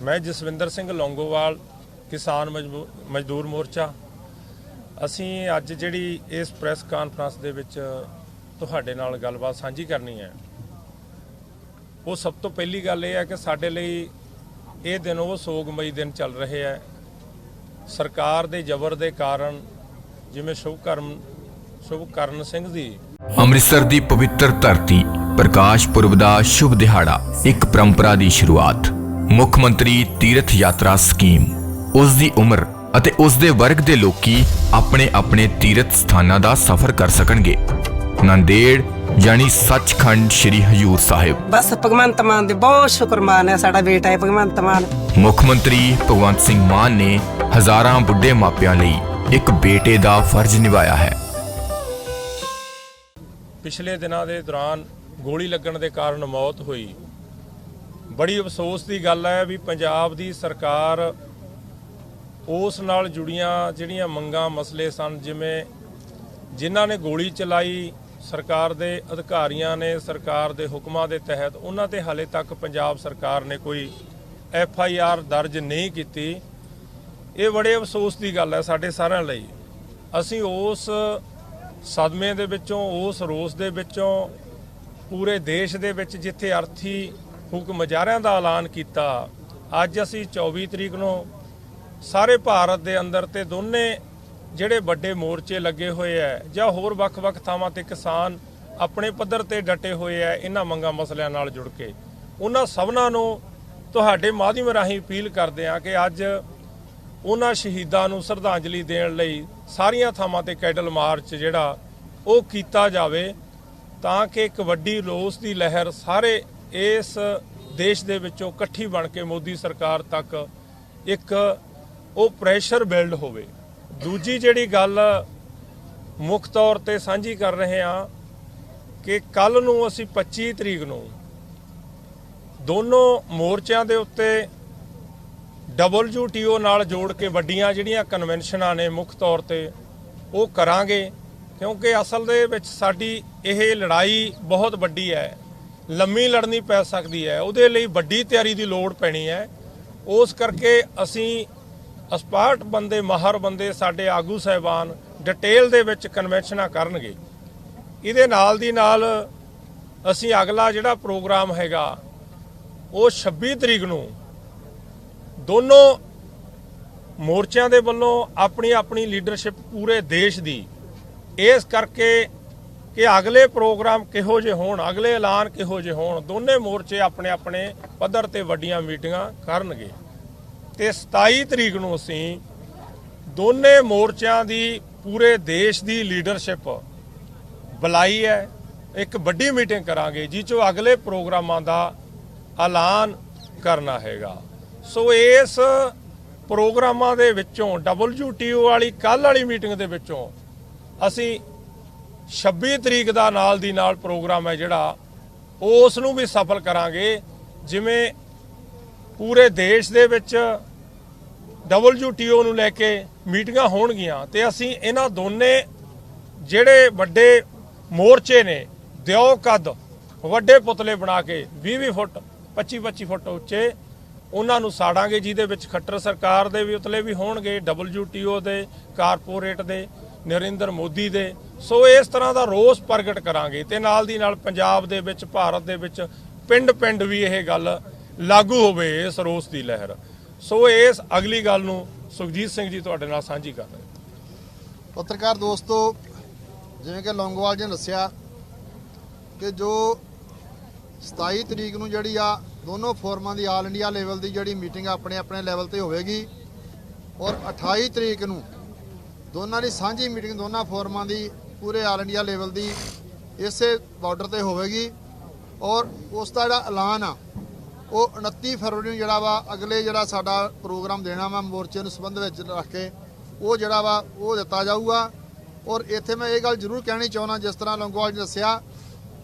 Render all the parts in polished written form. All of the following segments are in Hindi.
मैं जसविंदर सिंह लौंगोवाल किसान मजदूर मोर्चा ਅਸੀਂ ਅੱਜ ਜਿਹੜੀ ਇਸ ਪ੍ਰੈਸ ਕਾਨਫਰੰਸ ਦੇ ਵਿੱਚ ਤੁਹਾਡੇ ਨਾਲ ਗੱਲਬਾਤ ਸਾਂਝੀ ਕਰਨੀ ਹੈ ਉਹ ਸਭ ਤੋਂ ਪਹਿਲੀ ਗੱਲ ਇਹ ਹੈ ਕਿ ਸਾਡੇ ਲਈ ਇਹ ਦਿਨ ਉਹ ਸੋਗਮਈ ਦਿਨ ਚੱਲ ਰਹੇ ਹੈ। ਸਰਕਾਰ ਦੇ ਜ਼ਬਰ ਦੇ ਕਾਰਨ ਜਿਵੇਂ ਸ਼ੁਭਕਰਨ ਸਿੰਘ ਦੀ ਅੰਮ੍ਰਿਤਸਰ ਦੀ ਪਵਿੱਤਰ ਧਰਤੀ ਪ੍ਰਕਾਸ਼ ਪੁਰਬ ਦਾ ਸ਼ੁਭ ਦਿਹਾੜਾ ਇੱਕ ਪਰੰਪਰਾ ਦੀ ਸ਼ੁਰੂਆਤ ਮੁੱਖ ਮੰਤਰੀ ਤੀਰਥ ਯਾਤਰਾ ਸਕੀਮ ਉਸ ਦੀ ਉਮਰ ਅਤੇ ਉਸ ਦੇ ਵਰਗ ਦੇ ਲੋਕੀ ਆਪਣੇ ਆਪਣੇ ਤੀਰਥ ਸਥਾਨਾਂ ਦਾ ਸਫ਼ਰ ਕਰ ਸਕਣਗੇ। ਨੰਦੇੜ यानी सचखंड श्री हजूर साहिब बस भगवंत मान दे बहुत शुक्रमान है साडा बेटा है भगवंत मान। मुख मंत्री भगवंत सिंह मान ने हजारां बुढ़े मापियां लई एक बेटे दा फर्ज निभाया है। पिछले दिनों के दौरान गोली लगन के कारण मौत हुई। बड़ी अफसोस की गल है भी पंजाब की सरकार उस नाल जुड़ियां जिहड़ियां मंगां मसले सन जिवें जिन्हां ने गोली चलाई सरकार के अधिकारियों ने सरकार के हुक्मां के तहत उन्होंने हाले तक पंजाब सरकार ने कोई FIR दर्ज नहीं की। ये बड़े अफसोस की गल है साडे सारिਆਂ ਲਈ। ਅਸੀਂ उस सदमे ਦੇ ਵਿੱਚੋਂ उस रोस ਦੇ ਵਿੱਚੋਂ पूरे देश ਦੇ ਵਿੱਚ ਜਿੱਥੇ ਅਰਥੀ ਹੁਕਮ ਜਾਰਿਆਂ ਦਾ ਐਲਾਨ ਕੀਤਾ ਅੱਜ ਅਸੀਂ 24 ਤਰੀਕ ਨੂੰ ਸਾਰੇ ਭਾਰਤ ਦੇ ਅੰਦਰ ਤੇ ਦੋਨੇ ਜਿਹੜੇ ਵੱਡੇ ਮੋਰਚੇ ਲੱਗੇ ਹੋਏ ਹੈ ਜਾਂ ਹੋਰ ਵੱਖ-ਵੱਖ ਥਾਵਾਂ ਤੇ ਕਿਸਾਨ ਆਪਣੇ ਪੱਧਰ ਤੇ ਡਟੇ ਹੋਏ ਹੈ ਇਹਨਾਂ ਮੰਗਾਂ ਮਸਲਿਆਂ ਨਾਲ ਜੁੜ ਕੇ ਉਹਨਾਂ ਸਭਨਾਂ ਨੂੰ ਤੁਹਾਡੇ ਮਾਧਿਅਮ ਰਾਹੀਂ ਅਪੀਲ ਕਰਦੇ ਆ ਕਿ ਅੱਜ ਉਹਨਾਂ ਸ਼ਹੀਦਾਂ ਨੂੰ ਸ਼ਰਧਾਂਜਲੀ ਦੇਣ ਲਈ ਸਾਰੀਆਂ ਥਾਵਾਂ ਤੇ ਕੈਡਲ ਮਾਰਚ ਜਿਹੜਾ ਉਹ ਕੀਤਾ ਜਾਵੇ ਤਾਂ ਕਿ ਇੱਕ ਵੱਡੀ ਰੋਸ ਦੀ ਲਹਿਰ ਸਾਰੇ ਇਸ ਦੇਸ਼ ਦੇ ਵਿੱਚੋਂ ਇਕੱਠੀ ਬਣ ਕੇ ਮੋਦੀ ਸਰਕਾਰ ਤੱਕ ਇੱਕ ਉਹ ਪ੍ਰੈਸ਼ਰ ਬਿਲਡ ਹੋਵੇ। दूजी जिहड़ी गल मुख तौर पर सांझी कर रहे हाँ कि कल नूं असीं 25 तरीक नूं दोनों मोर्चों के उत्ते WTO नाल जोड़ के वड्डियां जिहड़ियां कन्वेंशनां ने मुख तौर पर वो करांगे क्योंकि असल दे विच साडी इह लड़ाई बहुत वड्डी है, लम्मी लड़नी पै सकती है, उहदे लई वड्डी तैयारी की लोड़ पैनी है। उस करके असीं 68 बंदे माहर बंदे साडे आगू साहिबान डिटेल दे विच कन्वेंशनां करनगे। इहदे नाल दी नाल असीं अगला जिहड़ा प्रोग्राम हैगा वो 26 तरीक नूं दोनों मोर्चों दे वल्लों अपनी अपनी लीडरशिप पूरे देश दी इस करके कि अगले प्रोग्राम किहो जे होण अगले ऐलान किहो जे होण दोने मोर्चे अपने अपने पद्धर ते वड्डियां मीटिंगां करनगे। ते 27 तरीक नूं असीं दोने मोर्चों की पूरे देश की लीडरशिप बुलाई है, एक वड्डी मीटिंग करांगे जिस अगले प्रोग्रामां दा ऐलान करना हैगा। सो इस प्रोग्रामां दे विचों WTO वाली कल वाली मीटिंग दे विचों असीं 26 तरीक दा नाल दी नाल प्रोग्राम है जिहड़ा उस नूं भी सफल करांगे। जिवें पूरे देश दे विच WTO नूं लैके मीटिंगां होणगियां ते असीं इन्हां दोने जिहड़े वड्डे मोर्चे ने दिओ कद वड्डे पुतले बना के 20-20 फुट 25-25 फुट उच्चे उन्हां नूं साड़ांगे जिहदे विच खट्टर सरकार दे भी पुतले भी होणगे, WTO दे, कारपोरेट दे, नरेंद्र मोदी दे। सो इस तरह का रोस प्रगट करांगे ते नाल दी नाल पंजाब दे विच भारत दे विच पिंड पिंड भी यह गल लागू होवे इस रोस की लहर। सो इस अगली गल नूं सुखजीत सिंह जी तुहाडे नाल सांझी कर रहे। पत्रकार दोस्तों जिवें कि लौंगोवाल जी ने दस्सिया कि जो 27 तरीक नूं जिहड़ी आ दोनों फोरमां दी आल इंडिया लेवल की जिहड़ी मीटिंग अपने अपने लैवल ते होवेगी और 28 तरीक नूं दोनों की सांझी मीटिंग दोनों फोरमां दी पूरे आल इंडिया लेवल की इसे बॉर्डर ते होवेगी और उसका जिहड़ा ऐलान आ वो 29 फरवरी जिहड़ा वा अगले जिहड़ा साडा प्रोग्राम देना वा मोर्चे नूं संबंध विच रख के वो जिहड़ा वा वो दिता जाऊगा। और इत्थे मैं ये गल जरूर कहनी चाहुंदा जिस तरह लौंगोवाल जी दस्सिया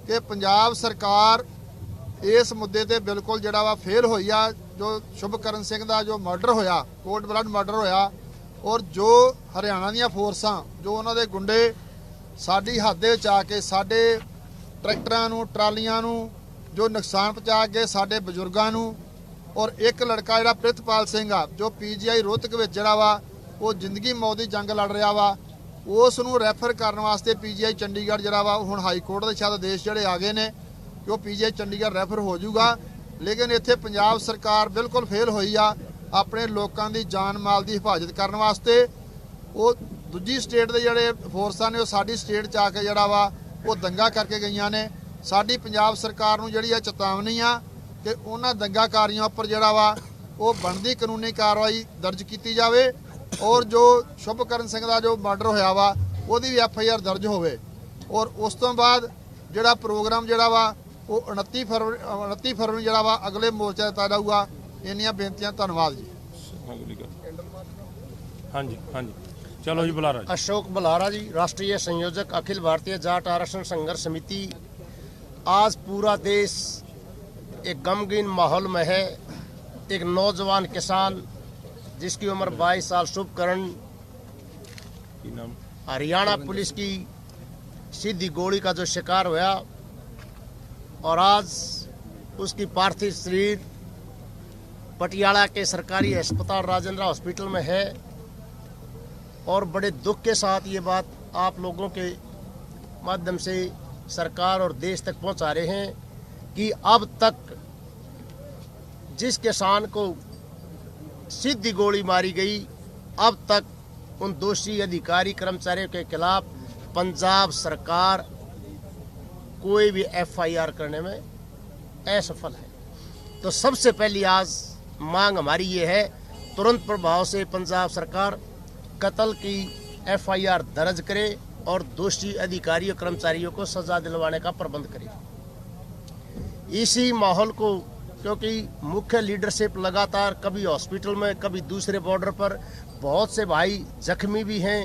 कि पंजाब सरकार इस मुद्दे ते बिल्कुल जिहड़ा वा फेल होई आ। जो शुभकरण सिंह दा जो मर्डर होया कोल्ड ब्लड मर्डर होया और जो हरियाणा दीयां फोर्सां जो उन्हां दे गुंडे साडी हद दे विच आके साडे ट्रैक्टरां नूं ट्रालियां नूं जो नुकसान पहुँचा के साडे बजुर्गों नूं ਔਰ ਇੱਕ ਲੜਕਾ ਜਿਹੜਾ ਪ੍ਰਿਤਪਾਲ ਸਿੰਘ ਆ ਜੋ ਪੀਜੀਆਈ ਰੋਹਤਕ ਵਿੱਚ ਜਿਹੜਾ ਵਾ ਉਹ ਜ਼ਿੰਦਗੀ ਮੌਤ ਦੀ ਜੰਗ ਲੜ ਰਿਹਾ ਵਾ, ਉਸ ਨੂੰ ਰੈਫਰ ਕਰਨ ਵਾਸਤੇ ਪੀਜੀਆਈ ਚੰਡੀਗੜ੍ਹ ਜਿਹੜਾ ਵਾ ਹੁਣ ਹਾਈ ਕੋਰਟ ਦੇ ਸ਼ਾਇਦ ਆਦੇਸ਼ ਜਿਹੜੇ ਆ ਗਏ ਨੇ ਕਿ ਉਹ ਪੀਜੀਆਈ ਚੰਡੀਗੜ੍ਹ ਰੈਫਰ ਹੋ ਜਾਊਗਾ। ਲੇਕਿਨ ਇੱਥੇ ਪੰਜਾਬ ਸਰਕਾਰ ਬਿਲਕੁਲ ਫੇਲ ਹੋਈ ਆ ਆਪਣੇ ਲੋਕਾਂ ਦੀ ਜਾਨ ਮਾਲ ਦੀ ਹਿਫਾਜ਼ਤ ਕਰਨ ਵਾਸਤੇ। ਉਹ ਦੂਜੀ ਸਟੇਟ ਦੇ ਜਿਹੜੇ ਫੋਰਸਾਂ ਨੇ ਉਹ ਸਾਡੀ ਸਟੇਟ 'ਚ ਆ ਕੇ ਜਿਹੜਾ ਵਾ ਉਹ ਦੰਗਾ ਕਰਕੇ ਗਈਆਂ ਨੇ। ਸਾਡੀ ਪੰਜਾਬ ਸਰਕਾਰ ਨੂੰ ਜਿਹੜੀ ਆ ਚੇਤਾਵਨੀ ਆ ਕਿ ਉਹਨਾਂ ਦੰਗਾਕਾਰੀਆਂ ਉੱਪਰ ਜਿਹੜਾ ਵਾ ਉਹ ਬਣਦੀ ਕਾਨੂੰਨੀ ਕਾਰਵਾਈ ਦਰਜ ਕੀਤੀ ਜਾਵੇ ਔਰ ਜੋ ਸ਼ੁਭਕਰਨ ਸਿੰਘ ਦਾ ਜੋ ਮਰਡਰ ਹੋਇਆ ਵਾ ਉਹਦੀ ਵੀ FIR ਦਰਜ ਹੋਵੇ। ਔਰ ਉਸ ਤੋਂ ਬਾਅਦ ਜਿਹੜਾ ਪ੍ਰੋਗਰਾਮ ਜਿਹੜਾ ਵਾ ਉਹ 29 ਫਰਵਰੀ ਜਿਹੜਾ ਵਾ ਅਗਲੇ ਮੋਰਚੇ ਤੇ ਦਿੱਤਾ ਜਾਊਗਾ। ਇੰਨੀਆਂ ਬੇਨਤੀਆਂ, ਧੰਨਵਾਦ ਜੀ। ਹਾਂਜੀ ਹਾਂਜੀ चलो जी बुलारा जी। अशोक बुलारा जी, राष्ट्रीय संयोजक अखिल भारतीय जाट आरक्षण संघर्ष समिति। आज पूरा देश एक गमगीन माहौल में है। एक नौजवान किसान जिसकी उम्र 22 साल शुभकरण हरियाणा पुलिस की सीधी गोली का जो शिकार हुआ और आज उसकी पार्थिव शरीर पटियाला के सरकारी अस्पताल राजेंद्र हॉस्पिटल में है। और बड़े दुख के साथ ये बात आप लोगों के माध्यम से सरकार और देश तक पहुंचा रहे हैं कि अब तक जिस किसान को सीधी गोली मारी गई, अब तक उन दोषी अधिकारी कर्मचारियों के खिलाफ पंजाब सरकार कोई भी FIR करने में असफल है। तो सबसे पहली आज मांग हमारी ये है, तुरंत प्रभाव से पंजाब सरकार कत्ल की FIR दर्ज करे और दोषी अधिकारियों कर्मचारियों को सजा दिलवाने का प्रबंध करे। इसी माहौल को, क्योंकि मुख्य लीडरशिप लगातार कभी हॉस्पिटल में कभी दूसरे बॉर्डर पर, बहुत से भाई जख्मी भी हैं,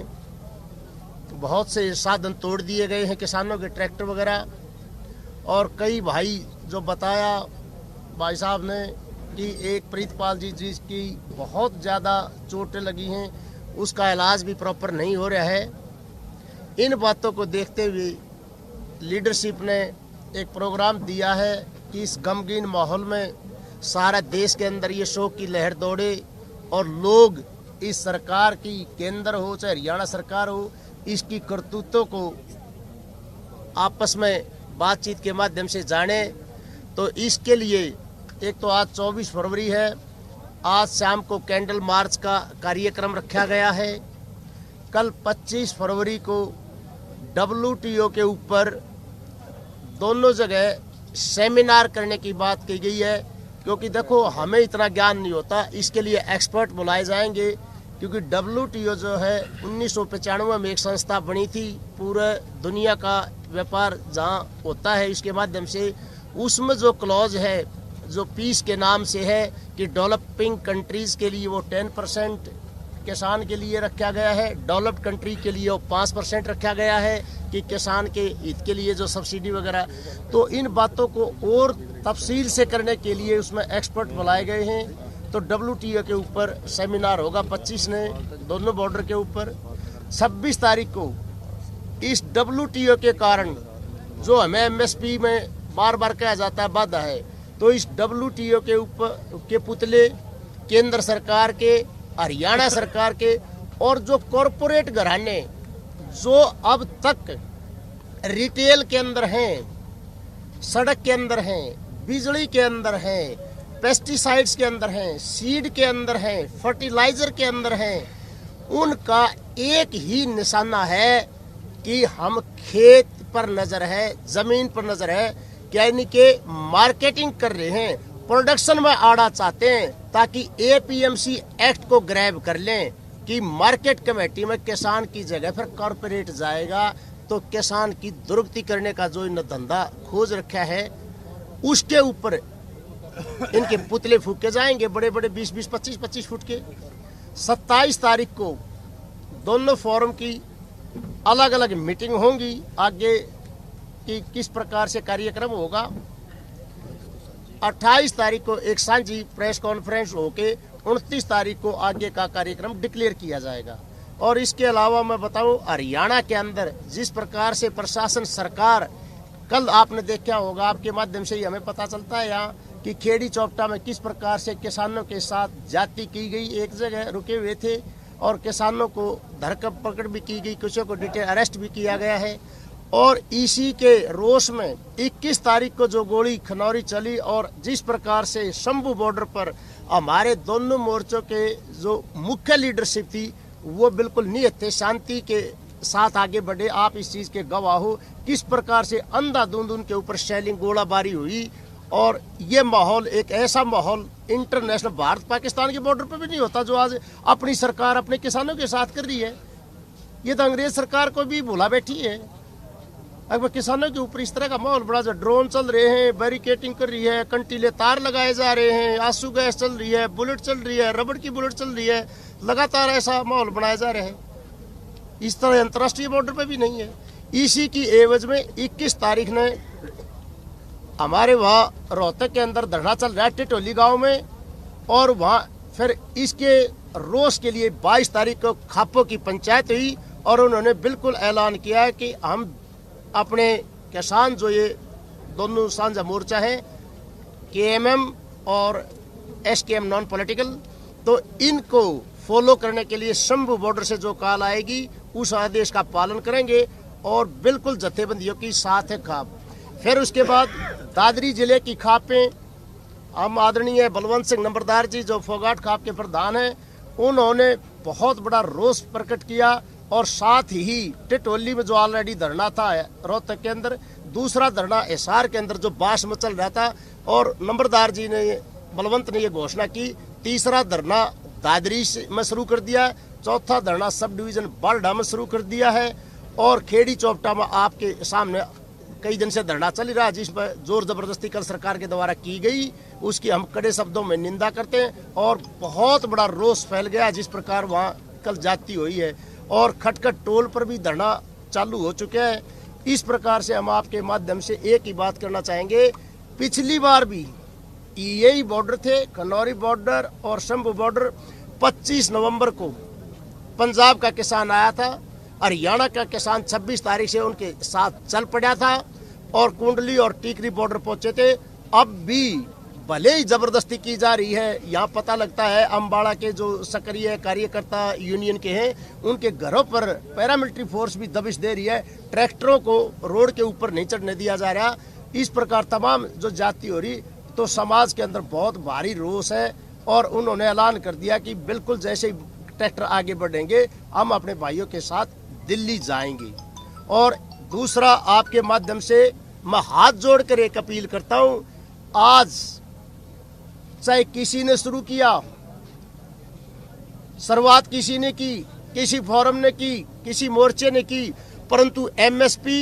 बहुत से साधन तोड़ दिए गए हैं किसानों के ट्रैक्टर वगैरह, और कई भाई जो बताया भाई साहब ने कि एक प्रीतपाल जी जिसकी बहुत ज़्यादा चोटें लगी हैं, उसका इलाज भी प्रॉपर नहीं हो रहा है। इन बातों को देखते हुए लीडरशिप ने एक प्रोग्राम दिया है कि इस गमगीन माहौल में सारा देश के अंदर ये शोक की लहर दौड़े और लोग इस सरकार की, केंद्र हो चाहे हरियाणा सरकार हो, इसकी करतूतों को आपस में बातचीत के माध्यम से जाने। तो इसके लिए एक तो आज 24 फरवरी है, आज शाम को कैंडल मार्च का कार्यक्रम रखा गया है। कल 25 फरवरी को WTO के ऊपर दोनों जगह सेमिनार करने की बात की गई है, क्योंकि देखो हमें इतना ज्ञान नहीं होता, इसके लिए एक्सपर्ट बुलाए जाएंगे। क्योंकि WTO जो है 1995 में एक संस्था बनी थी, पूरे दुनिया का व्यापार जहाँ होता है इसके माध्यम से, उसमें जो क्लॉज है जो पीस के नाम से है कि डेवलपिंग कंट्रीज़ के लिए वो 10% किसान के लिए रखा गया है, डेवलप्ड कंट्री के लिए वो 5% रखा गया है कि किसान के हित के लिए जो सब्सिडी वगैरह। तो इन बातों को और तफसील से करने के लिए उसमें एक्सपर्ट बुलाए गए हैं। तो WTO के ऊपर सेमिनार होगा 25 ने दोनों बॉर्डर के ऊपर। 26 तारीख को इस WTO के कारण जो हमें MSP में बार बार कहा जाता है बाधा है, तो इस WTO के ऊपर के पुतले केंद्र सरकार के, हरियाणा सरकार के और जो कॉरपोरेट घराने जो अब तक रिटेल के अंदर हैं, सड़क के अंदर हैं, बिजली के अंदर हैं, पेस्टिसाइड्स के अंदर हैं, सीड के अंदर हैं, फर्टिलाइजर के अंदर हैं, उनका एक ही निशाना है कि हम खेत पर नजर है, जमीन पर नजर है, यानी कि मार्केटिंग कर रहे हैं, प्रोडक्शन में आड़ा चाहते हैं ताकि APMC एक्ट को ग्रैब कर लें कि मार्केट कमेटी में किसान की जगह पर कॉरपोरेट जाएगा। तो किसान की दुर्गति करने का जो इन धंधा खोज रखा है उसके ऊपर इनके पुतले फूके जाएंगे, बड़े बड़े 20-20, 25-25 फुट के। 27 तारीख को दोनों फोरम की अलग अलग मीटिंग होंगी, आगे कि किस प्रकार से कार्यक्रम होगा। 28 तारीख को एक सांझी प्रेस कॉन्फ्रेंस होके 29 तारीख को आगे का कार्यक्रम डिक्लेयर किया जाएगा। और इसके अलावा मैं बताऊं, हरियाणा के अंदर जिस प्रकार से प्रशासन सरकार, कल आपने देखा होगा, आपके माध्यम से ही हमें पता चलता है यहाँ कि खेड़ी चौपटा में किस प्रकार से किसानों के साथ जाति की गई, एक जगह रुके हुए थे और किसानों को धरकर पकड़ भी की गई, कुछ को डिटेन अरेस्ट भी किया गया है। और इसी के रोष में 21 तारीख को जो गोली खनौरी चली और जिस प्रकार से शंभू बॉर्डर पर हमारे दोनों मोर्चों के जो मुख्य लीडरशिप थी वो बिल्कुल नियत थे, शांति के साथ आगे बढ़े। आप इस चीज़ के गवाह हो किस प्रकार से अंधाधुंध उनके ऊपर शेलिंग गोलाबारी हुई। और ये माहौल एक ऐसा माहौल इंटरनेशनल भारत पाकिस्तान के बॉर्डर पर भी नहीं होता जो आज अपनी सरकार अपने किसानों के साथ कर रही है। ये तो अंग्रेज सरकार को भी भुला बैठी है। अगर किसानों के ऊपर इस तरह का माहौल बड़ा, जो ड्रोन चल रहे हैं, बैरिकेटिंग कर रही है, कंटीले तार लगाए जा रहे हैं, आंसू गैस चल रही है, बुलेट चल रही है, रबड़ की बुलेट चल रही है, लगातार ऐसा माहौल बनाया जा रहा है। इस तरह अंतर्राष्ट्रीय बॉर्डर पे भी नहीं है। इसी की एवज में 21 तारीख ने हमारे वहाँ रोहतक के अंदर धरना चल रहा है टिटोली गांव में, और वहाँ फिर इसके रोष के लिए 22 तारीख को खापो की पंचायत हुई और उन्होंने बिल्कुल ऐलान किया है कि हम अपने किसान जो ये दोनों साझा मोर्चा है KMM और SKM नॉन पॉलिटिकल, तो इनको फॉलो करने के लिए शंभू बॉर्डर से जो कॉल आएगी उस आदेश का पालन करेंगे और बिल्कुल जत्थेबंदियों की साथ है खाप। फिर उसके बाद दादरी जिले की खापें हम आदरणीय बलवंत सिंह नंबरदार जी जो फोगाट खाप के प्रधान हैं, उन्होंने बहुत बड़ा रोष प्रकट किया। और साथ ही टिटोली में जो ऑलरेडी धरना था रोहतक के अंदर, दूसरा धरना हिसार के अंदर जो बास मचल रहा था, और नंबरदार जी ने बलवंत ने ये घोषणा की तीसरा धरना दादरी में शुरू कर दिया, चौथा धरना सब डिवीजन बालडा में शुरू कर दिया है। और खेड़ी चौपटा में आपके सामने कई दिन से धरना चल रहा है जिस पर जोर जबरदस्ती कल सरकार के द्वारा की गई, उसकी हम कड़े शब्दों में निंदा करते हैं। और बहुत बड़ा रोष फैल गया जिस प्रकार वहाँ कल जाती हुई है, और खटखट टोल पर भी धरना चालू हो चुके हैं। इस प्रकार से हम आपके माध्यम से एक ही बात करना चाहेंगे, पिछली बार भी यही बॉर्डर थे, खनौरी बॉर्डर और शंभू बॉर्डर। 25 नवंबर को पंजाब का किसान आया था, हरियाणा का किसान 26 तारीख से उनके साथ चल पड़ा था और कुंडली और टीकरी बॉर्डर पहुंचे थे। अब भी भले ही जबरदस्ती की जा रही है, यहाँ पता लगता है अम्बाड़ा के जो सक्रिय कार्यकर्ता यूनियन के हैं उनके घरों पर पैरामिलिट्री फोर्स भी दबिश दे रही है, ट्रैक्टरों को रोड के ऊपर नहीं चढ़ने दिया जा रहा। इस प्रकार तमाम जो जाति हो रही, तो समाज के अंदर बहुत भारी रोष है। और उन्होंने ऐलान कर दिया कि बिल्कुल जैसे ही ट्रैक्टर आगे बढ़ेंगे हम अपने भाइयों के साथ दिल्ली जाएंगे। और दूसरा, आपके माध्यम से मैं हाथ जोड़कर एक अपील करता हूँ, आज चाहे किसी ने शुरू किया, शुरुआत किसी ने की, किसी फोरम ने की, किसी मोर्चे ने की, परंतु MSP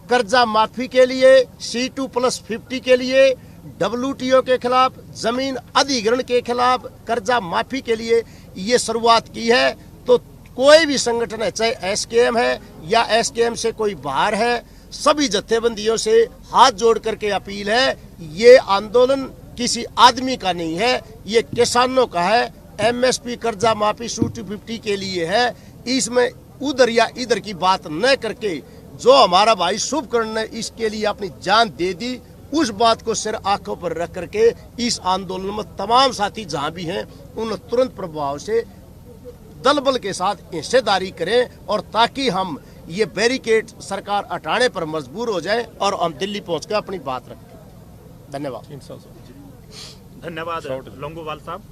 कर्जा माफी के लिए, C2+50 के लिए, WTO के खिलाफ, जमीन अधिग्रहण के खिलाफ कर्जा माफी के लिए ये शुरुआत की है। तो कोई भी संगठन है, चाहे SKM है या SKM से कोई बाहर है, सभी जत्थेबंदियों से हाथ जोड़ करके अपील है, ये आंदोलन किसी आदमी का नहीं है, ये किसानों का है। MSP कर्जा माफी C250 के लिए है। इसमें उधर या इधर की बात न करके जो हमारा भाई शुभकर्ण ने इसके लिए अपनी जान दे दी, उस बात को सिर आंखों पर रख करके इस आंदोलन में तमाम साथी जहां भी हैं उन तुरंत प्रभाव से दल बल के साथ हिस्सेदारी करें, और ताकि हम ये बैरिकेड सरकार हटाने पर मजबूर हो जाए और हम दिल्ली पहुंचकर अपनी बात रखें। धन्यवाद। धन्यवाद लोंगोवाल साहब।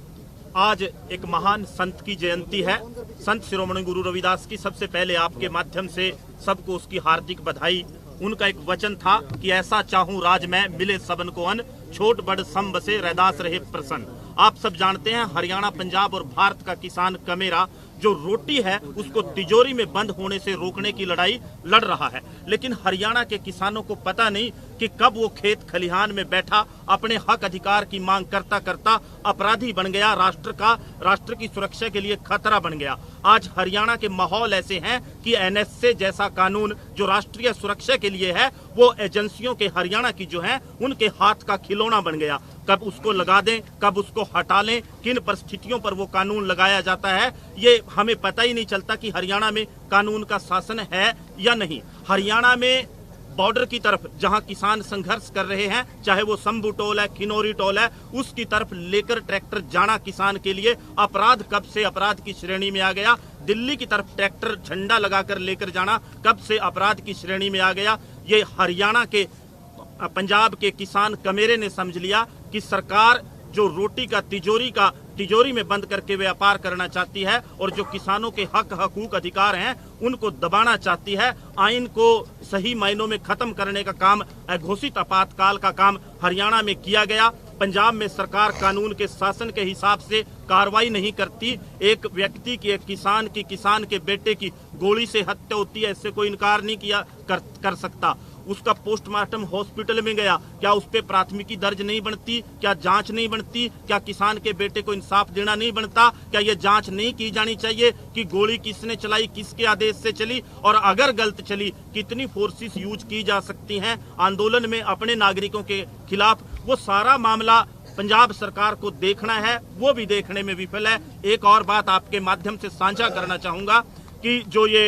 आज एक महान संत की जयंती है, संत शिरोमणि गुरु रविदास की। सबसे पहले आपके माध्यम से सबको उसकी हार्दिक बधाई। उनका एक वचन था कि ऐसा चाहूं राज में मिले सबन को अन्न, छोट बड़ सम बसे रैदास रहे प्रसन्न। आप सब जानते हैं हरियाणा, पंजाब और भारत का किसान कमेरा जो रोटी है उसको तिजोरी में बंद होने से रोकने की लड़ाई लड़ रहा है, लेकिन हरियाणा के किसानों को पता नहीं कि कब वो खेत खलिहान में बैठा अपने हक अधिकार की मांग करता करता अपराधी बन गया, राष्ट्र की सुरक्षा के लिए खतरा बन गया। आज हरियाणा के माहौल ऐसे हैं कि NSA जैसा कानून जो राष्ट्रीय सुरक्षा के लिए है, वो एजेंसियों के हरियाणा की जो है उनके हाथ का खिलौना बन गया। कब उसको लगा दें, कब उसको हटा लें, किन परिस्थितियों पर वो कानून लगाया जाता है, ये हमें पता ही नहीं चलता कि हरियाणा में कानून का शासन है या नहीं। हरियाणा में बॉर्डर की तरफ जहां किसान संघर्ष कर रहे हैं, चाहे वो शंभू टोल है, खिनौरी टोल है, उसकी तरफ लेकर ट्रैक्टर जाना किसान के लिए अपराध कब से अपराध की श्रेणी में आ गया। दिल्ली की तरफ ट्रैक्टर झंडा लगाकर लेकर जाना कब से अपराध की श्रेणी में आ गया। ये हरियाणा के, पंजाब के किसान कमेरे ने समझ लिया कि सरकार जो रोटी का तिजोरी में बंद करके व्यापार करना चाहती है और जो किसानों के हक हकूक अधिकार हैं उनको दबाना चाहती है। आइन को सही मायनों में खत्म करने का काम, घोषित आपातकाल का काम हरियाणा में किया गया। पंजाब में सरकार कानून के शासन के हिसाब से कार्रवाई नहीं करती। एक व्यक्ति की, एक किसान के बेटे की गोली से हत्या होती है, इससे कोई इनकार नहीं कर सकता। उसका पोस्टमार्टम हॉस्पिटल में गया, क्या उस पर प्राथमिकी दर्ज नहीं बनती? क्या जांच नहीं बनती? क्या किसान के बेटे को इंसाफ देना नहीं बनता? क्या ये जांच नहीं की जानी चाहिए कि गोली किसने चलाई, किसके आदेश से चली, और अगर गलत चली कितनी फोर्सेस यूज की जा सकती हैं आंदोलन में अपने नागरिकों के खिलाफ? वो सारा मामला पंजाब सरकार को देखना है, वो भी देखने में विफल है। एक और बात आपके माध्यम से साझा करना चाहूंगा कि जो ये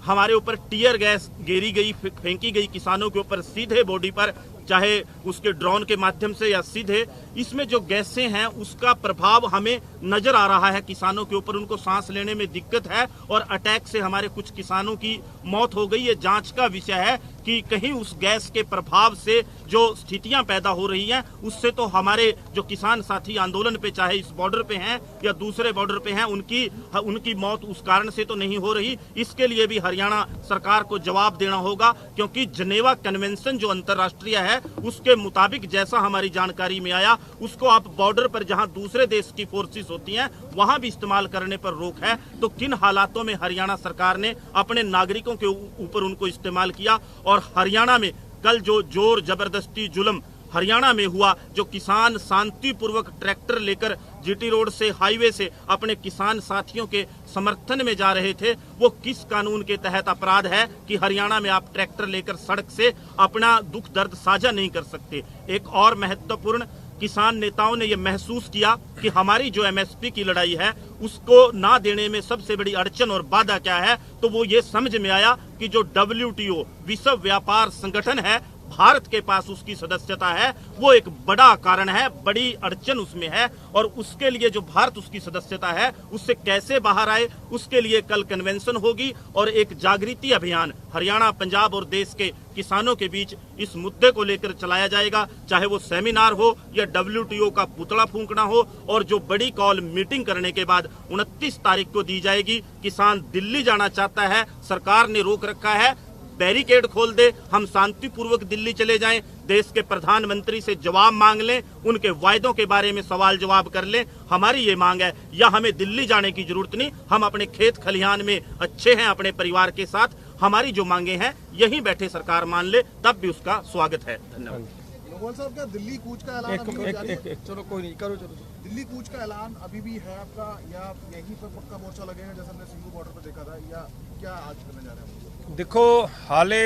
हमारे ऊपर टीयर गैस गेरी गई, फेंकी गई किसानों के ऊपर सीधे बॉडी पर, चाहे उसके ड्रोन के माध्यम से या सीधे, इसमें जो गैसें हैं उसका प्रभाव हमें नजर आ रहा है किसानों के ऊपर। उनको सांस लेने में दिक्कत है और अटैक से हमारे कुछ किसानों की मौत हो गई। ये जांच का विषय है कि कहीं उस गैस के प्रभाव से जो स्थितियां पैदा हो रही हैं उससे तो हमारे जो किसान साथी आंदोलन पे, चाहे इस बॉर्डर पे हैं या दूसरे बॉर्डर पे हैं, उनकी मौत उस कारण से तो नहीं हो रही। इसके लिए भी हरियाणा सरकार को जवाब देना होगा, क्योंकि जनेवा कन्वेंशन जो अंतर्राष्ट्रीय है उसके मुताबिक, जैसा हमारी जानकारी में आया, उसको आप बॉर्डर पर जहां दूसरे देश की फोर्सेस होती हैं वहां भी इस्तेमाल करने पर रोक है। तो किन हालातों में हरियाणा सरकार ने अपने नागरिकों के ऊपर उनको इस्तेमाल किया? और हरियाणा में कल जो जोर जबरदस्ती जुल्म हरियाणा में हुआ, जो किसान शांतिपूर्वक ट्रैक्टर लेकर जीटी रोड से, हाईवे से अपने किसान साथियों के समर्थन में जा रहे थे, वो किस कानून के तहत अपराध है कि हरियाणा में आप ट्रैक्टर लेकर सड़क से अपना दुख दर्द साझा नहीं कर सकते? एक और महत्वपूर्ण, किसान नेताओं ने यह महसूस किया कि हमारी जो एमएसपी की लड़ाई है उसको ना देने में सबसे बड़ी अड़चन और बाधा क्या है, तो वो ये समझ में आया कि जो WTO विश्व व्यापार संगठन है, भारत के पास उसकी सदस्यता है, वो एक बड़ा कारण है, बड़ी अड़चन उसमें है। और उसके लिए जो भारत उसकी सदस्यता है उससे कैसे बाहर आए, उसके लिए कल कन्वेंशन होगी और एक जागृति अभियान हरियाणा, पंजाब और देश के किसानों के बीच इस मुद्दे को लेकर चलाया जाएगा। चाहे वो सेमिनार हो या WTO का पुतला फूंकना हो, और जो बड़ी कॉल मीटिंग करने के बाद 29 तारीख को दी जाएगी। किसान दिल्ली जाना चाहता है, सरकार ने रोक रखा है, बैरिकेड खोल दे, हम शांतिपूर्वक दिल्ली चले जाएं, देश के प्रधानमंत्री से जवाब मांग लें, उनके वायदों के बारे में सवाल जवाब कर लें। हमारी ये मांग है, या हमें दिल्ली जाने की जरूरत नहीं, हम अपने खेत खलिहान में अच्छे हैं अपने परिवार के साथ। हमारी जो मांगे हैं यहीं बैठे सरकार मान ले, तब भी उसका स्वागत है। धन्यवाद। साहब, क्या दिल्ली कूच का ऐलान अभी भी जारी है? चलो कोई नहीं, करो चलो। दिल्ली कूच का ऐलान अभी भी है आपका, या यहीं पर पक्का मोर्चा लगेगा जैसे हमने सिंघू बॉर्डर पर देखा था, या क्या आज करने जा रहे हैं? देखो, हाले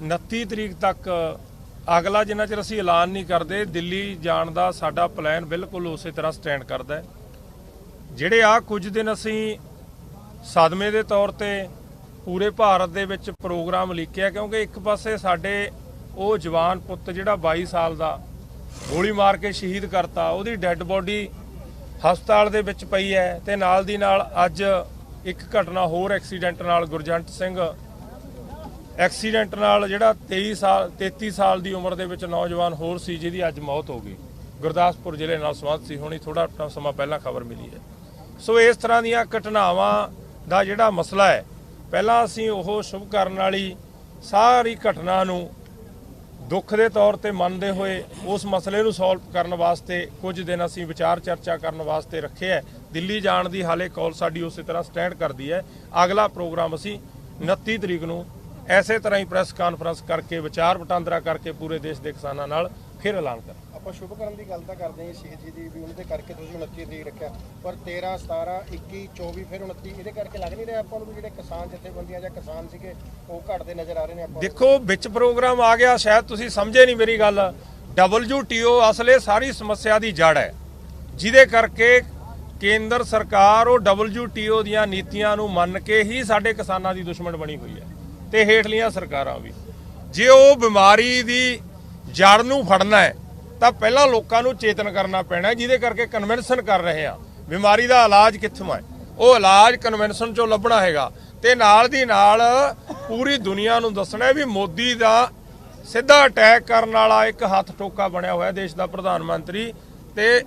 29 ਤਰੀਕ ਤੱਕ ਅਗਲਾ ਜਿੰਨਾ ਚਿਰ ਅਸੀਂ ਐਲਾਨ ਨਹੀਂ ਕਰਦੇ, ਦਿੱਲੀ ਜਾਣ ਦਾ ਸਾਡਾ ਪਲਾਨ ਬਿਲਕੁਲ ਉਸੇ ਤਰ੍ਹਾਂ ਸਟੈਂਡ ਕਰਦਾ ਹੈ। ਜਿਹੜੇ ਆ ਕੁਝ ਦਿਨ ਅਸੀਂ ਸਦਮੇ ਦੇ ਤੌਰ ਤੇ ਪੂਰੇ ਭਾਰਤ ਦੇ ਵਿੱਚ ਪ੍ਰੋਗਰਾਮ ਲਿਖਿਆ, ਕਿਉਂਕਿ ਇੱਕ ਪਾਸੇ ਸਾਡੇ ਉਹ ਜਵਾਨ ਪੁੱਤ ਜਿਹੜਾ 22 ਸਾਲ ਦਾ ਗੋਲੀ ਮਾਰ ਕੇ ਸ਼ਹੀਦ ਕਰਤਾ, ਉਹਦੀ ਡੈੱਡ ਬੋਡੀ ਹਸਪਤਾਲ ਦੇ ਵਿੱਚ ਪਈ ਹੈ, ਤੇ ਨਾਲ ਦੀ ਨਾਲ ਅੱਜ ਇੱਕ ਘਟਨਾ ਹੋਰ ਐਕਸੀਡੈਂਟ ਨਾਲ ਗੁਰਜੰਟ ਸਿੰਘ ਐਕਸੀਡੈਂਟ ਨਾਲ ਜਿਹੜਾ 33 ਸਾਲ ਦੀ ਉਮਰ ਦੇ ਵਿੱਚ ਨੌਜਵਾਨ ਹੋਰ ਸੀ, ਜਿਹਦੀ ਅੱਜ ਮੌਤ ਹੋ ਗਈ। ਗੁਰਦਾਸਪੁਰ ਜ਼ਿਲ੍ਹੇ ਨਾਲ ਸੰਬੰਧ ਸੀ, ਹੁਣੀ ਥੋੜਾ ਸਮਾਂ ਪਹਿਲਾਂ ਖਬਰ ਮਿਲੀ ਹੈ। ਸੋ ਇਸ ਤਰ੍ਹਾਂ ਦੀਆਂ ਘਟਨਾਵਾਂ ਦਾ ਜਿਹੜਾ ਮਸਲਾ ਹੈ, ਪਹਿਲਾਂ ਅਸੀਂ ਉਹ ਸ਼ੁਭ ਕਰਨ ਵਾਲੀ ਸਾਰੀ ਘਟਨਾ ਨੂੰ ਦੁੱਖ ਦੇ ਤੌਰ ਤੇ ਮੰਨਦੇ ਹੋਏ ਉਸ ਮਸਲੇ ਨੂੰ ਸੋਲਵ ਕਰਨ ਵਾਸਤੇ ਕੁਝ ਦਿਨ ਅਸੀਂ ਵਿਚਾਰ ਚਰਚਾ ਕਰਨ ਵਾਸਤੇ ਰੱਖਿਆ ਹੈ। ਦਿੱਲੀ ਜਾਣ ਦੀ ਹਾਲੇ ਕਾਲ ਸਾਡੀ ਉਸੇ ਤਰ੍ਹਾਂ ਸਟੈਂਡ ਕਰਦੀ ਹੈ। ਅਗਲਾ ਪ੍ਰੋਗਰਾਮ ਅਸੀਂ 29 ਤਰੀਕ ਨੂੰ ਐਸੇ ਤਰ੍ਹਾਂ ਹੀ ਪ੍ਰੈਸ ਕਾਨਫਰੰਸ ਕਰਕੇ ਵਿਚਾਰ ਵਟਾਂਦਰਾ ਕਰਕੇ ਪੂਰੇ ਦੇਸ਼ ਦੇ ਕਿਸਾਨਾਂ ਨਾਲ ਫਿਰ ਐਲਾਨ ਕਰਾਂਗੇ। ਆਪਾਂ ਸ਼ੁਭ ਕਰਨ ਦੀ ਗੱਲ ਤਾਂ ਕਰਦੇ ਹਾਂ ਸ਼ਹੀਦ ਜੀ ਦੀ, ਵੀ ਉਹਨਾਂ ਦੇ ਕਰਕੇ ਤੁਸੀਂ 29 ਤਰੀਕ ਰੱਖਿਆ, ਪਰ 13, 17, 21, 24 ਫਿਰ 29 ਇਹਦੇ ਕਰਕੇ ਲੱਗ ਨਹੀਂ ਰਿਹਾ ਆਪਾਂ ਨੂੰ ਵੀ ਜਿਹੜੇ ਕਿਸਾਨ ਜਥੇਬੰਦੀਆਂ ਜਾਂ ਕਿਸਾਨ ਸੀਗੇ ਉਹ ਘਟਦੇ ਨਜ਼ਰ ਆ ਰਹੇ ਨੇ? ਆਪਾਂ ਦੇਖੋ, ਵਿੱਚ ਪ੍ਰੋਗਰਾਮ ਆ ਗਿਆ, ਸ਼ਾਇਦ ਤੁਸੀਂ ਸਮਝੇ ਨਹੀਂ ਮੇਰੀ ਗੱਲ। WTO ਅਸਲੇ ਸਾਰੀ ਸਮੱਸਿਆ ਦੀ ਜੜ ਹੈ, ਜਿਹਦੇ ਕਰਕੇ ਕੇਂਦਰ ਸਰਕਾਰ ਉਹ WTO ਦੀਆਂ ਨੀਤੀਆਂ ਨੂੰ ਮੰਨ ਕੇ ਹੀ ਸਾਡੇ ਕਿਸਾਨਾਂ ਦੀ ਦੁਸ਼ਮਣ ਬਣੀ ਹੋਈ ਹੈ, ਤੇ ਹੇਠਲੀਆਂ ਸਰਕਾਰਾਂ ਵੀ। ਜੇ ਉਹ ਬਿਮਾਰੀ ਦੀ ਜੜ ਨੂੰ ਫੜਨਾ ਹੈ ਤਾਂ ਪਹਿਲਾਂ ਲੋਕਾਂ ਨੂੰ ਚੇਤਨ ਕਰਨਾ ਪੈਣਾ, ਜਿਹਦੇ ਕਰਕੇ ਕਨਵੈਨਸ਼ਨ ਕਰ ਰਹੇ ਆ ਬਿਮਾਰੀ ਦਾ ਇਲਾਜ ਕਿੱਥੋਂ ਹੈ। ਉਹ ਇਲਾਜ ਕਨਵੈਨਸ਼ਨ ਚੋਂ ਲੱਭਣਾ ਹੈਗਾ ਤੇ ਨਾਲ ਦੀ ਨਾਲ ਪੂਰੀ ਦੁਨੀਆ ਨੂੰ ਦੱਸਣਾ ਹੈ ਵੀ ਮੋਦੀ ਦਾ ਸਿੱਧਾ ਅਟੈਕ ਕਰਨ ਵਾਲਾ ਇੱਕ ਹੱਥ ਟੋਕਾ ਬਣਿਆ ਹੋਇਆ ਦੇਸ਼ ਦਾ ਪ੍ਰਧਾਨ ਮੰਤਰੀ ਤੇ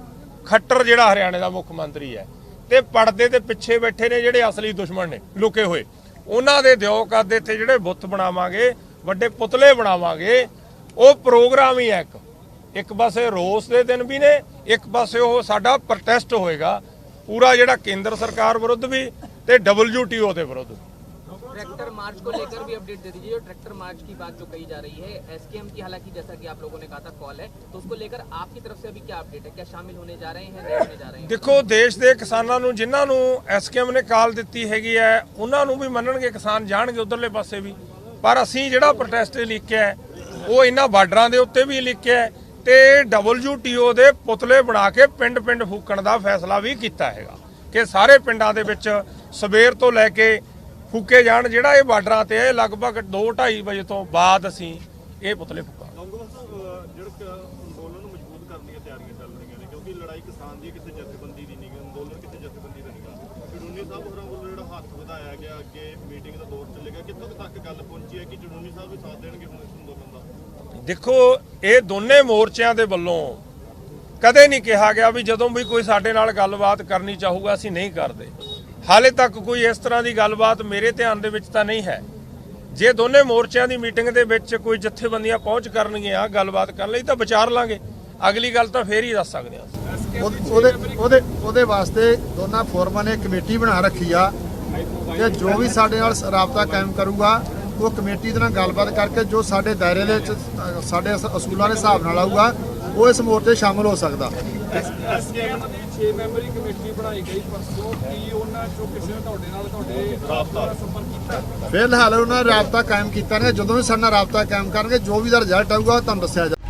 ਖੱਟਰ ਜਿਹੜਾ ਹਰਿਆਣੇ ਦਾ ਮੁੱਖ ਮੰਤਰੀ ਹੈ, ਤੇ ਪਰਦੇ ਦੇ ਪਿੱਛੇ ਬੈਠੇ ਨੇ ਜਿਹੜੇ ਅਸਲੀ ਦੁਸ਼ਮਣ ਨੇ ਲੁਕੇ ਹੋਏ, ਉਹਨਾਂ ਦੇ ਦਿਓ ਕਰਦੇ ਇੱਥੇ ਜਿਹੜੇ ਬੁੱਤ ਬਣਾਵਾਂਗੇ, ਵੱਡੇ ਪੁਤਲੇ ਬਣਾਵਾਂਗੇ। ਉਹ ਪ੍ਰੋਗਰਾਮ ਹੀ ਹੈ ਇੱਕ ਪਾਸੇ ਰੋਸ ਦੇ ਦਿਨ ਵੀ ਨੇ, ਇੱਕ ਪਾਸੇ ਉਹ ਸਾਡਾ ਪ੍ਰੋਟੈਸਟ ਹੋਏਗਾ ਪੂਰਾ ਜਿਹੜਾ ਕੇਂਦਰ ਸਰਕਾਰ ਵਿਰੁੱਧ ਵੀ ਤੇ WTO ਦੇ ਵਿरुद्ध। ट्रैक्टर मार्च को लेकर भी अपडेट दे दीजिए। जो ट्रैक्टर मार्च की बात जो कही जा रही है SKM की, हालांकि जैसा कि आप लोगों ने कहा था कॉल है, तो उसको लेकर आपकी तरफ से अभी क्या अपडेट है? क्या शामिल होने जा रहे हैं, नहीं होने जा रहे हैं? ਦੇਖੋ ਦੇਸ਼ ਦੇ ਕਿਸਾਨਾਂ ਨੂੰ ਜਿਨ੍ਹਾਂ ਨੂੰ SKM ਨੇ ਕਾਲ ਦਿੱਤੀ ਹੈਗੀ ਹੈ ਉਹਨਾਂ ਨੂੰ ਵੀ ਮੰਨਣਗੇ ਕਿਸਾਨ, ਜਾਣਗੇ ਉਧਰਲੇ ਪਾਸੇ ਵੀ। ਪਰ ਅਸੀਂ ਜਿਹੜਾ ਪ੍ਰੋਟੈਸਟ ਲਿਖਿਆ ਹੈ ਉਹ ਇਹਨਾਂ ਬਾਰਡਰਾਂ ਦੇ ਉੱਤੇ ਵੀ ਲਿਖਿਆ ਹੈ ਤੇ WTO ਦੇ ਪੁਤਲੇ ਬਣਾ ਕੇ ਪਿੰਡ ਫੂਕਣ ਦਾ ਫੈਸਲਾ ਵੀ ਕੀਤਾ ਹੈਗਾ ਕਿ ਸਾਰੇ ਪਿੰਡਾਂ ਦੇ ਵਿੱਚ ਸਵੇਰ ਤੋਂ ਲੈ ਕੇ ਫੂਕੇ ਜਾਣ। ਜਿਹੜਾ ਇਹ ਬਾਰਡਰਾਂ ਤੇ ਹੈ ਲਗਭਗ 2-2:30 ਵਜੇ ਤੋਂ ਬਾਅਦ ਅਸੀਂ ਇਹ ਪੁਤਲੇ ਫੂਕਾਂਗੇ। ਜਿਹੜਾ ਅੰਦੋਲਨ ਨੂੰ ਮਜ਼ਬੂਤ ਕਰਨ ਦੀਆਂ ਤਿਆਰੀਆਂ ਚੱਲ ਰਹੀਆਂ ਨੇ, ਕਿਉਂਕਿ ਲੜਾਈ ਕਿਸਾਨ ਦੀ ਕਿਸੇ ਜਥੇਬੰਦੀ ਦੀ ਨਹੀਂ, ਅੰਦੋਲਨ ਕਿਸੇ ਜਥੇਬੰਦੀ ਦਾ ਨਹੀਂਗਾ। ਚੜੂਨੀ ਸਾਹਿਬ ਹੋਰਾਂ ਵੱਲੋਂ ਜਿਹੜਾ ਹੱਥ ਵਧਾਇਆ ਗਿਆ, ਅੱਗੇ ਮੀਟਿੰਗ ਦਾ ਦੌਰ ਚੱਲੇਗਾ, ਕਿੱਥੋਂ ਤੱਕ ਗੱਲ ਪਹੁੰਚੀ ਹੈ ਕਿ ਚੜੂਨੀ ਸਾਹਿਬ ਵੀ ਸਾਥ ਦੇਣਗੇ ਹੁਣ ਇਸ ਅੰਦੋਲਨ ਦਾ? ਦੇਖੋ ਇਹ ਦੋਨੇ ਮੋਰਚਿਆਂ ਦੇ ਵੱਲੋਂ ਕਦੇ ਨਹੀਂ ਕਿਹਾ ਗਿਆ ਵੀ ਜਦੋਂ ਵੀ ਕੋਈ ਸਾਡੇ ਨਾਲ ਗੱਲਬਾਤ ਕਰਨੀ ਚਾਹੂਗਾ ਅਸੀਂ ਨਹੀਂ ਕਰਦੇ। ਹਾਲੇ ਤੱਕ ਕੋਈ ਇਸ ਤਰ੍ਹਾਂ ਦੀ ਗੱਲਬਾਤ ਮੇਰੇ ਧਿਆਨ ਦੇ ਵਿੱਚ ਤਾਂ ਨਹੀਂ ਹੈ। ਜੇ ਦੋਨੇ ਮੋਰਚਿਆਂ ਦੀ ਮੀਟਿੰਗ ਦੇ ਵਿੱਚ ਕੋਈ ਜਥੇਬੰਦੀਆਂ ਪਹੁੰਚ ਕਰਨਗੀਆਂ ਗੱਲਬਾਤ ਕਰਨ ਲਈ ਤਾਂ ਵਿਚਾਰ ਲਾਂਗੇ, ਅਗਲੀ ਗੱਲ ਤਾਂ ਫੇਰ ਹੀ ਦੱਸ ਸਕਦੇ ਹਾਂ। ਉਹਦੇ ਵਾਸਤੇ ਦੋਨਾਂ ਫੋਰਮਾਂ ਨੇ ਕਮੇਟੀ ਬਣਾ ਰੱਖੀ ਆ ਕਿ ਜੋ ਵੀ ਸਾਡੇ ਨਾਲ ਰਾਬਤਾ ਕਾਇਮ ਕਰੂਗਾ ਉਹ ਕਮੇਟੀ ਦੇ ਨਾਲ ਗੱਲਬਾਤ ਕਰਕੇ ਜੋ ਸਾਡੇ ਦਾਇਰੇ ਦੇ ਵਿੱਚ ਸਾਡੇ ਅਸੂਲਾਂ ਦੇ ਹਿਸਾਬ ਨਾਲ ਆਊਗਾ ਉਹ ਇਸ ਮੋਰਚੇ ਸ਼ਾਮਲ ਹੋ ਸਕਦਾ। SKM ਦੀ 6 ਮੈਂਬਰੀ ਕਮੇਟੀ ਬਣਾਈ ਗਈ ਪਰਸੋਂ, ਕੀ ਉਹਨਾਂ ਚੋਂ ਕਿਸੇ ਨੇ ਤੁਹਾਡੇ ਨਾਲ ਰਾਬਤਾ ਸੰਪਰਕ ਕੀਤਾ? ਫਿਲਹਾਲ ਉਹਨਾਂ ਨੇ ਰਾਬਤਾ ਕਾਇਮ ਕੀਤਾ ਨੇ, ਜਦੋਂ ਵੀ ਸਾਡੇ ਨਾਲ ਰਾਬਤਾ ਕਾਇਮ ਕਰਨਗੇ ਜੋ ਵੀ ਦਾ ਰਿਜ਼ਲਟ ਆਊਗਾ ਉਹ ਤੁਹਾਨੂੰ ਦੱਸਿਆ ਜਾਊਗਾ।